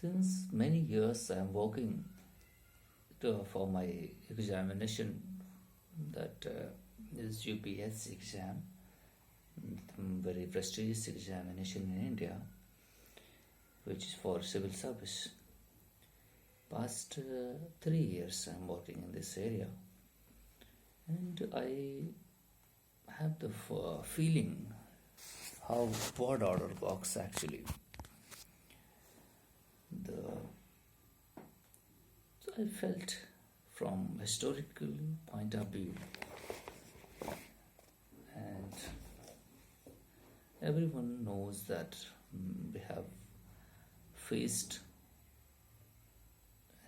Since many years, I am working for my examination, that is UPSC exam, very prestigious examination in India, which is for civil service. Past 3 years, I am working in this area, and I have the feeling how word order works actually. The I felt from historical point of view, and everyone knows that we have faced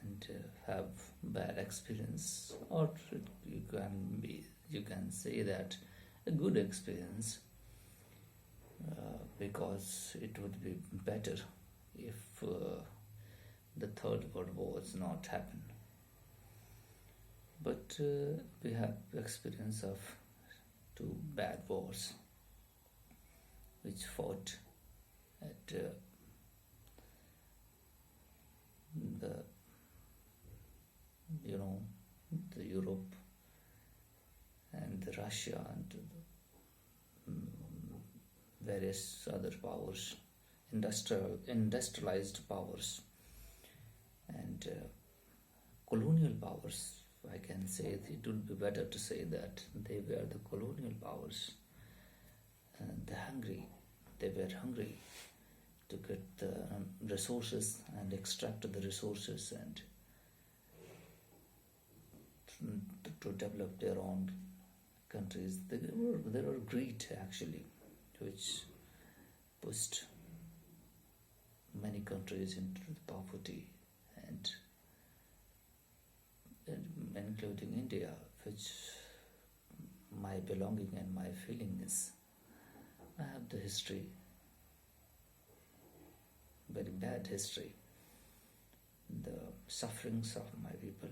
and have bad experience, or you can say that a good experience, because it would be better if the third world war was not happen. But we have experience of two bad wars which fought at the the Europe and the Russia and various other powers, industrialized powers, and colonial powers. I can say it would be better to say that they were the colonial powers, and they were hungry to get the resources and extract the resources and to develop their own countries. There were greed actually, which pushed many countries into poverty, and including India, which my belonging and my feeling is. I have the history, very bad history, the sufferings of my people.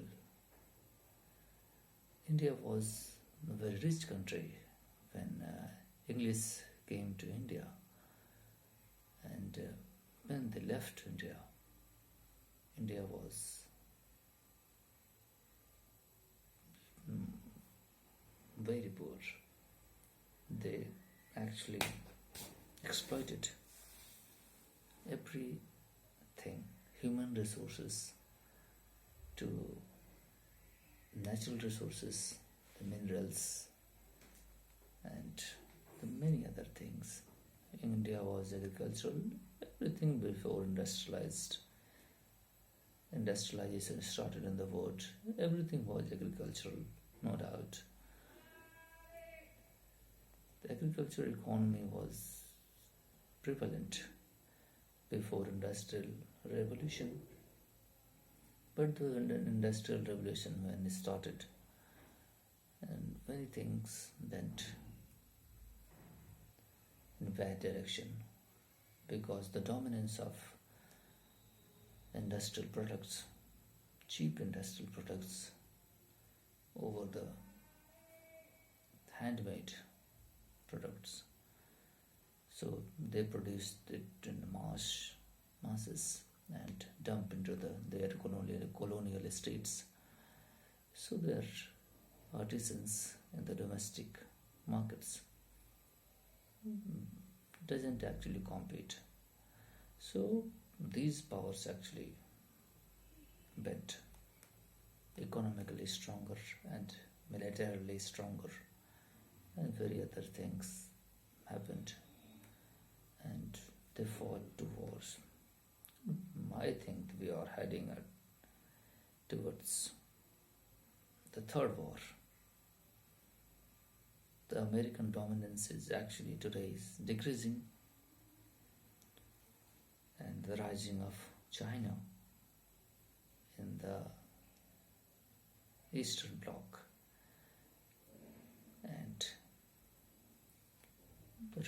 India was a very rich country when English came to India, and when they left India, India was very poor. They actually exploited everything, human resources to natural resources, the minerals, and the many other things. India was agricultural. Everything before industrialization started in the world. Everything was agricultural, no doubt. The agricultural economy was prevalent before industrial revolution, but the industrial revolution, when it started, and many things went in bad direction, because the dominance of industrial products, cheap industrial products, over the handmade products. So they produced it in masses and dump into their colonial estates. So their artisans in the domestic markets doesn't actually compete. So these powers actually went economically stronger and militarily stronger, and very other things happened, and they fought two wars. I think we are heading towards the third war. The American dominance is actually today is decreasing, and the rising of China in the Eastern Bloc, and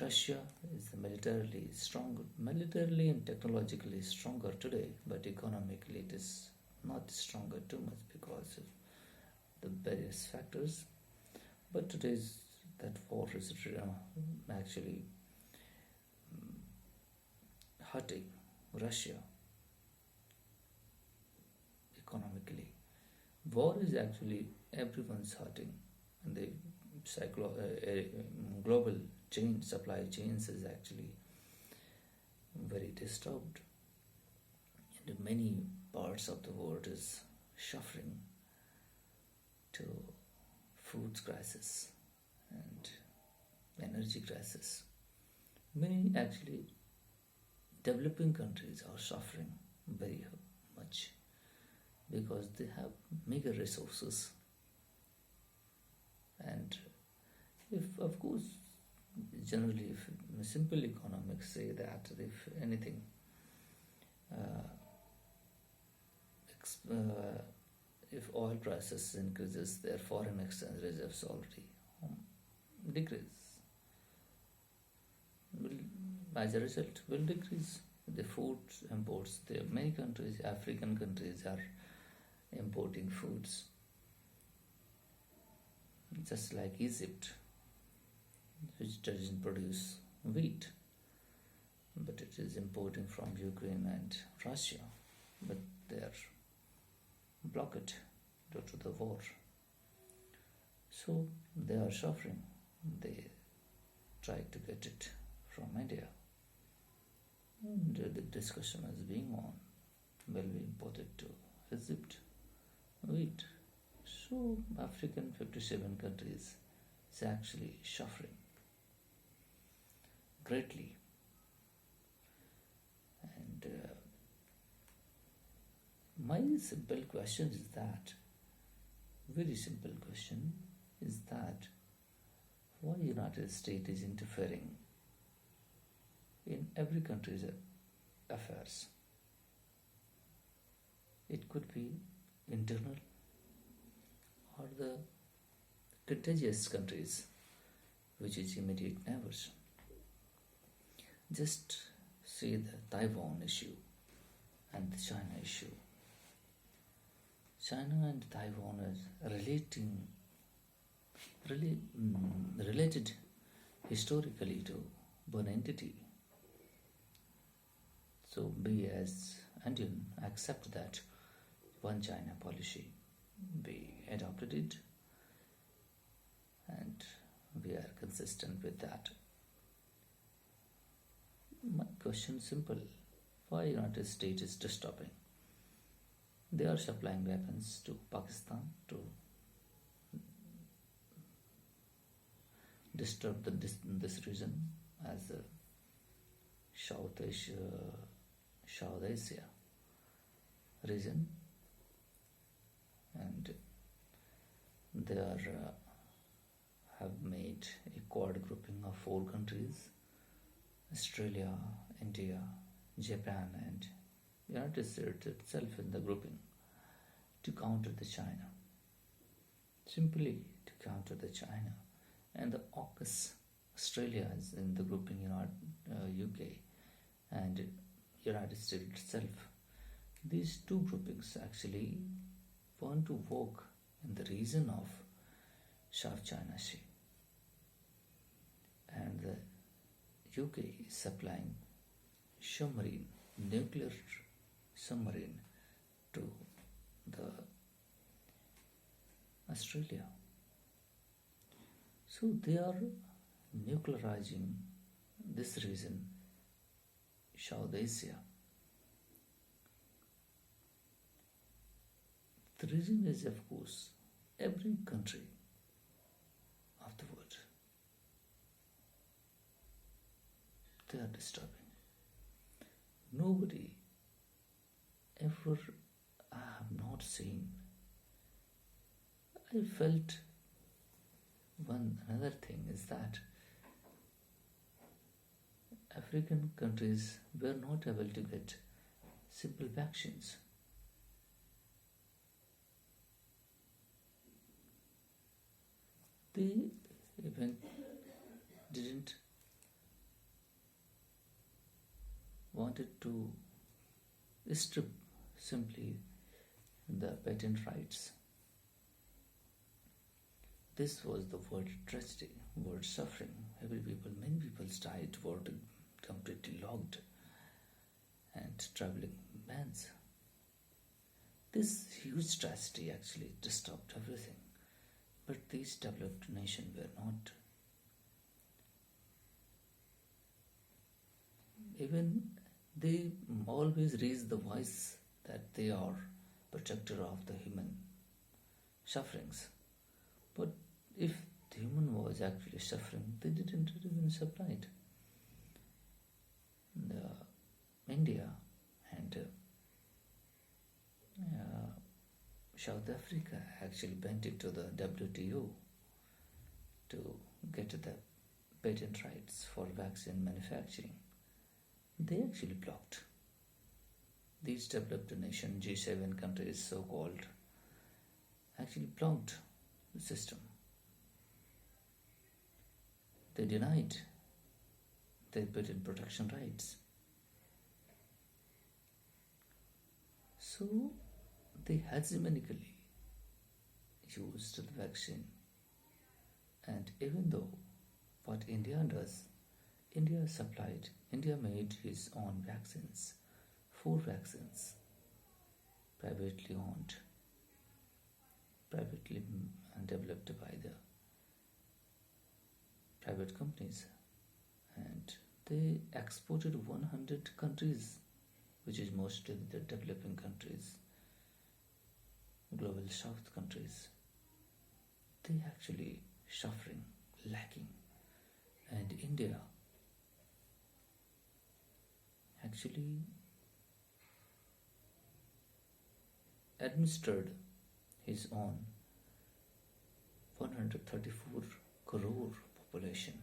Russia is militarily and technologically stronger today, but economically it is not stronger too much because of the various factors. But today's that war is actually hurting Russia economically. War is actually everyone's hurting, and the global supply chains is actually very disturbed, and many parts of the world is suffering to food crisis and energy crisis. Many actually developing countries are suffering very much because they have meager resources, and if of course generally if simple economics say that if anything uh, uh, if oil prices increases, their foreign exchange reserves already decrease, will as a result will decrease. The food imports, the many countries, African countries are importing foods, just like Egypt, which doesn't produce wheat, but it is importing from Ukraine and Russia, but they are blocked due to the war. So they are suffering. They try to get it from India. And the discussion is being on, will we import it to Egypt? Wheat. So African 57 countries is actually suffering greatly. And my simple question is that, very simple question is that, why United States is interfering in every country's affairs? It could be internal or the contagious countries, which is immediate neighbors. Just see the Taiwan issue and the China issue. China and Taiwan are related historically to one entity. So we as Indian accept that one China policy. We adopted it and we are consistent with that. My question is simple. Why United States is disturbing? They are supplying weapons to Pakistan to disturb this region as a South Asia region, and they are have made a quad grouping of 4 countries: Australia, India, Japan, and United States itself in the grouping to counter the China. Simply to counter the China, and the AUKUS, Australia is in the grouping, UK, and United States itself. These 2 groupings actually want to work in the region of South China Sea, and the UK is supplying nuclear submarine to the Australia. So they are nuclearizing this region, South Asia. The reason is, of course, every country of the world. They are disturbing. Nobody ever, I have not seen. I felt another thing is that African countries were not able to get simple vaccines. They even didn't wanted to strip simply the patent rights. This was the world tragedy, world suffering. Many people died, world completely locked, and traveling bans. This huge tragedy actually disturbed everything. But these developed nations were not. Even they always raise the voice that they are protector of the human sufferings. But if the human was actually suffering, they didn't even supply it. India and South Africa actually went into the WTO to get the patent rights for vaccine manufacturing. They actually blocked. These developed nation G7 countries, so called, actually blocked the system. They denied their patent protection rights. So they hegemonically used the vaccine. And even though what India does, India made his own vaccines, 4 vaccines, privately owned, privately developed by the private companies, and they exported 100 countries, which is mostly the developing countries, global south countries. They actually suffering, lacking, and India actually administered his own 134 crore population,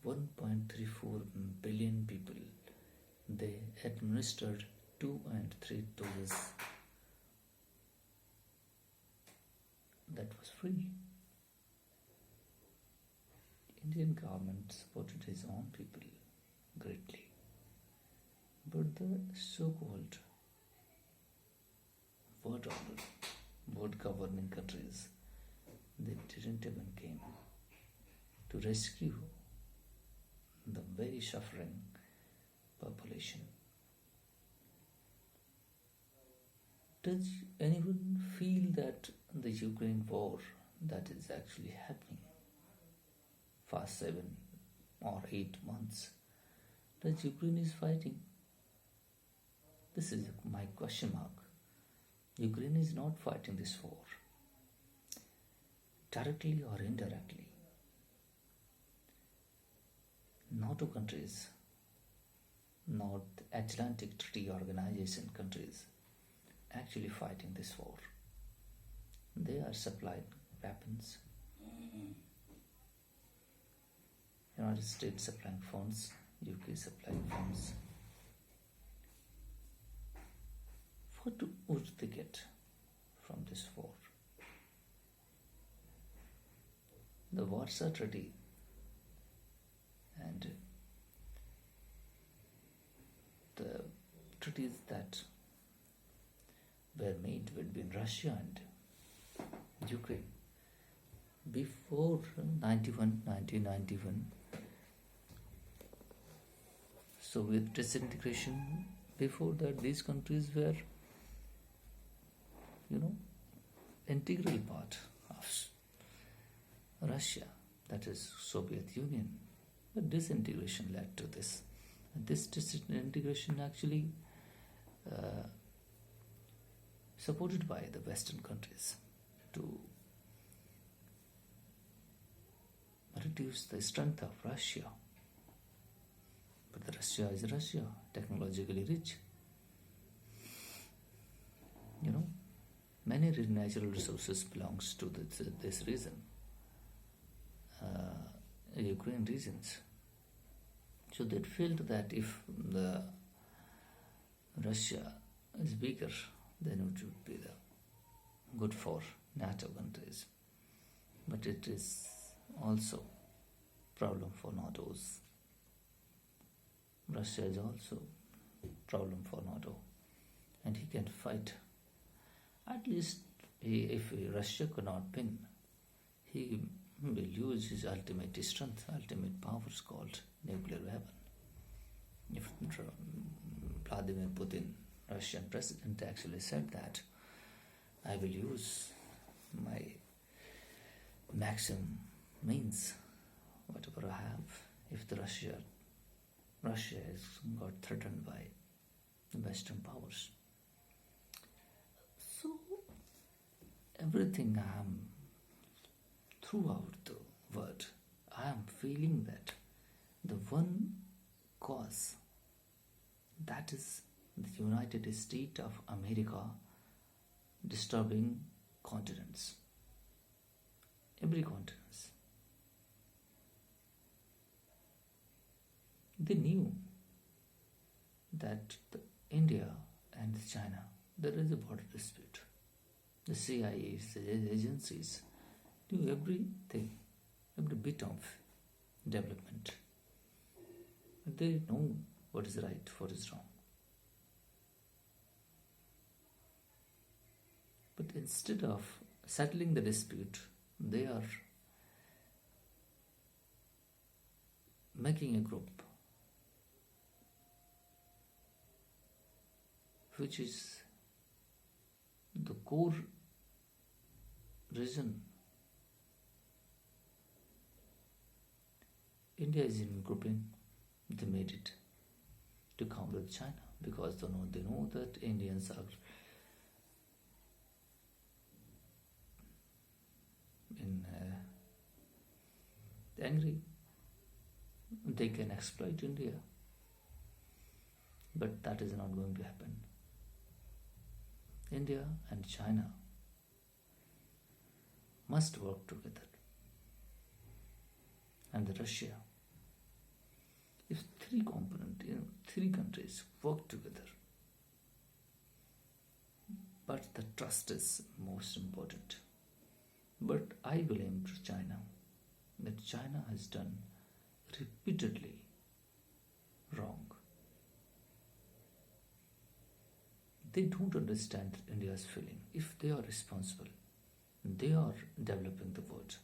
1.34 billion people. They administered 2 and 3 doses. That was free. Indian government supported his own people greatly. But the so-called world governing countries, they didn't even came to rescue the very suffering population. Does anyone feel that the Ukraine war that is actually happening for 7 or 8 months, that Ukraine is fighting? This is my question mark. Ukraine is not fighting this war, directly or indirectly. NATO countries, North Atlantic Treaty Organization countries, actually fighting this war. They are supplying weapons. United States supplying funds, UK supplying funds. What would they get from this war? The Warsaw Treaty and the treaties that were made between Russia and Ukraine before 1991, Soviet disintegration. Before that, these countries were, integral part of Russia, that is Soviet Union. But disintegration led to this. And this disintegration actually supported by the Western countries to reduce the strength of Russia. But the Russia is Russia, technologically rich. Many natural resources belongs to this region, Ukraine regions. So they felt that if the Russia is bigger, then it would be good for NATO countries. But it is also problem for NATO's. Russia is also problem for NATO, and he can fight. At least if Russia cannot win, he will use his ultimate strength, ultimate powers called nuclear weapon. If Vladimir Putin Russian president actually said that I will use my maximum means, whatever I have, if the Russia is got threatened by the Western powers. So everything I am throughout the world, I am feeling that the one cause, that is the United States of America disturbing continents, every continent. They knew that India and China, there is a border dispute. The CIA, the agencies knew everything, every bit of development. They know what is right, what is wrong. But instead of settling the dispute, they are making a group which is the core reason India is in grouping. They made it to come with China because they know that Indians are angry. They can exploit India, but that is not going to happen. India and China must work together, and Russia. If three countries work together, but the trust is most important. But I blame China, that China has done repeatedly wrong. They don't understand India's feeling. If they are responsible, they are developing the world.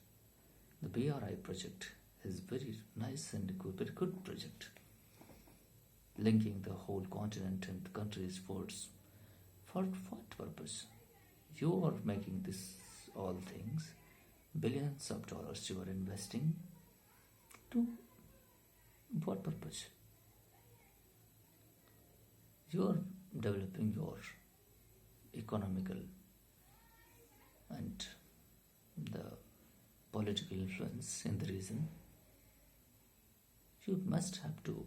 The BRI project is very nice and very good project, linking the whole continent and the countries' worlds. For what purpose? You are making this all things, billions of dollars you are investing to what purpose? You are developing your economical and the political influence in the region. You must have to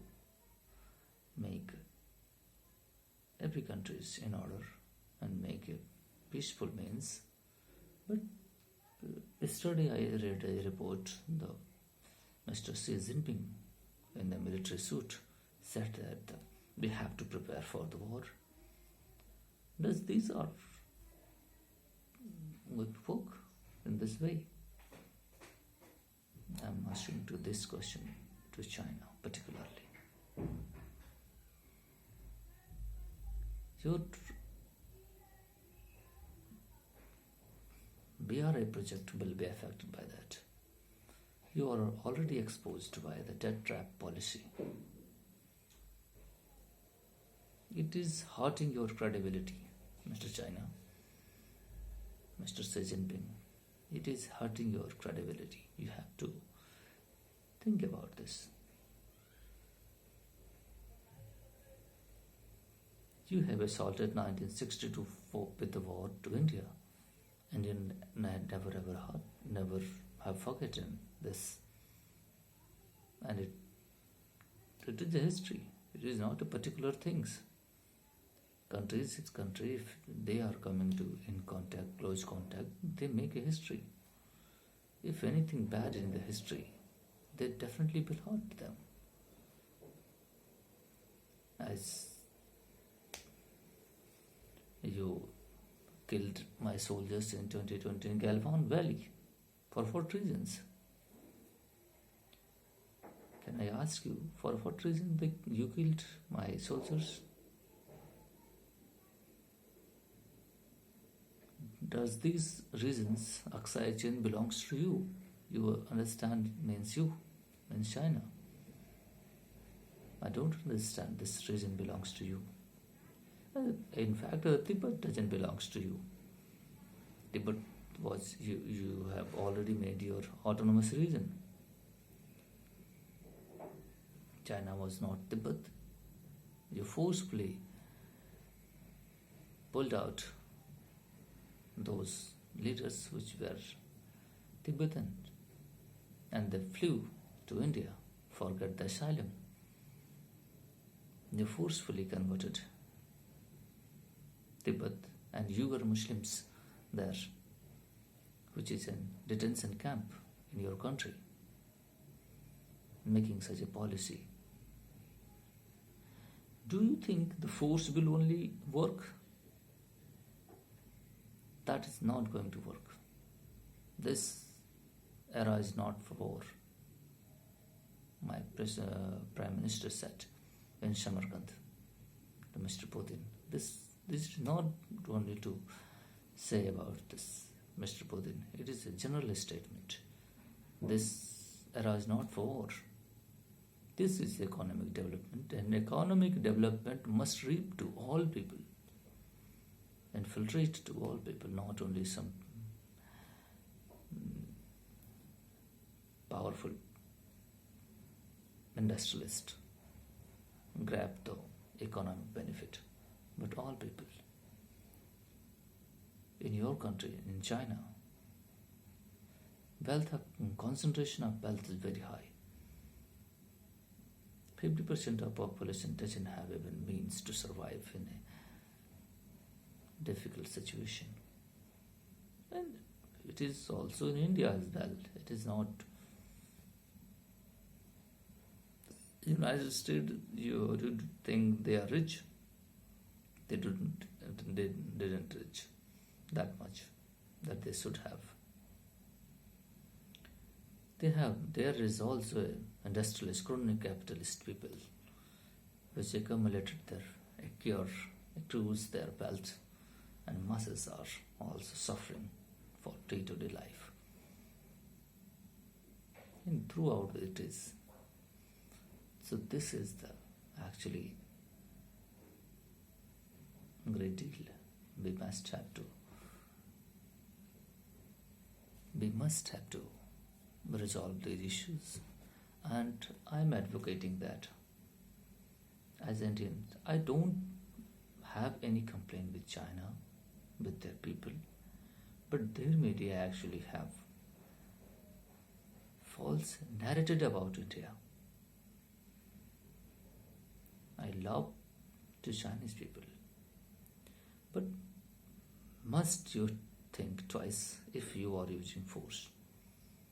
make every countries in order and make a peaceful means. But yesterday I read a report, the Mr. Xi Jinping in the military suit said that we have to prepare for the war. Does these are good work in this way? I'm asking to this question to China particularly. Your BRI project will be affected by that. You are already exposed by the debt trap policy. It is hurting your credibility, Mr. China, Mr. Xi Jinping. It is hurting your credibility. You have to think about this. You have assaulted 1962 with the war to India, and you never have forgotten this. And it is a history. It is not a particular things. Countries, it's country, if they are coming to in contact, close contact, they make a history. If anything bad in the history, they definitely will hurt them. As you killed my soldiers in 2020 in Galvan Valley, for what reasons? Can I ask you, for what reason you killed my soldiers? Does these reasons, Aksai Chin belongs to you? You understand means you, means China. I don't understand this reason belongs to you. In fact, Tibet doesn't belong to you. Tibet was you have already made your autonomous region. China was not Tibet. You forcefully pulled out those leaders which were Tibetan, and they flew to India, forgot the asylum. You forcefully converted Tibet, and you were Muslims there, which is a detention camp in your country, making such a policy. Do you think the force will only work? That is not going to work. This era is not for war. My Prime Minister said in Samarkand to Mr. Putin. This is not only to say about this, Mr. Putin. It is a general statement. This era is not for war. This is economic development, and economic development must reap to all people, infiltrate to all people, not only some powerful industrialist grab the economic benefit, but all people. In your country, in China, concentration of wealth is very high. 50% of population doesn't have even means to survive in a difficult situation. And it is also in India as well. It is not United States. You think they are rich? They didn't rich that much that they should have. There is also industrialist, crony capitalist people which accumulated accrue their wealth, and masses are also suffering for day-to-day life. And throughout it is. So this is the actually great deal. We must have to resolve these issues, and I'm advocating that. As Indians, I don't have any complaint with China, with their people, but their media actually have false narrated about India. I love the Chinese people, but must you think twice if you are using force?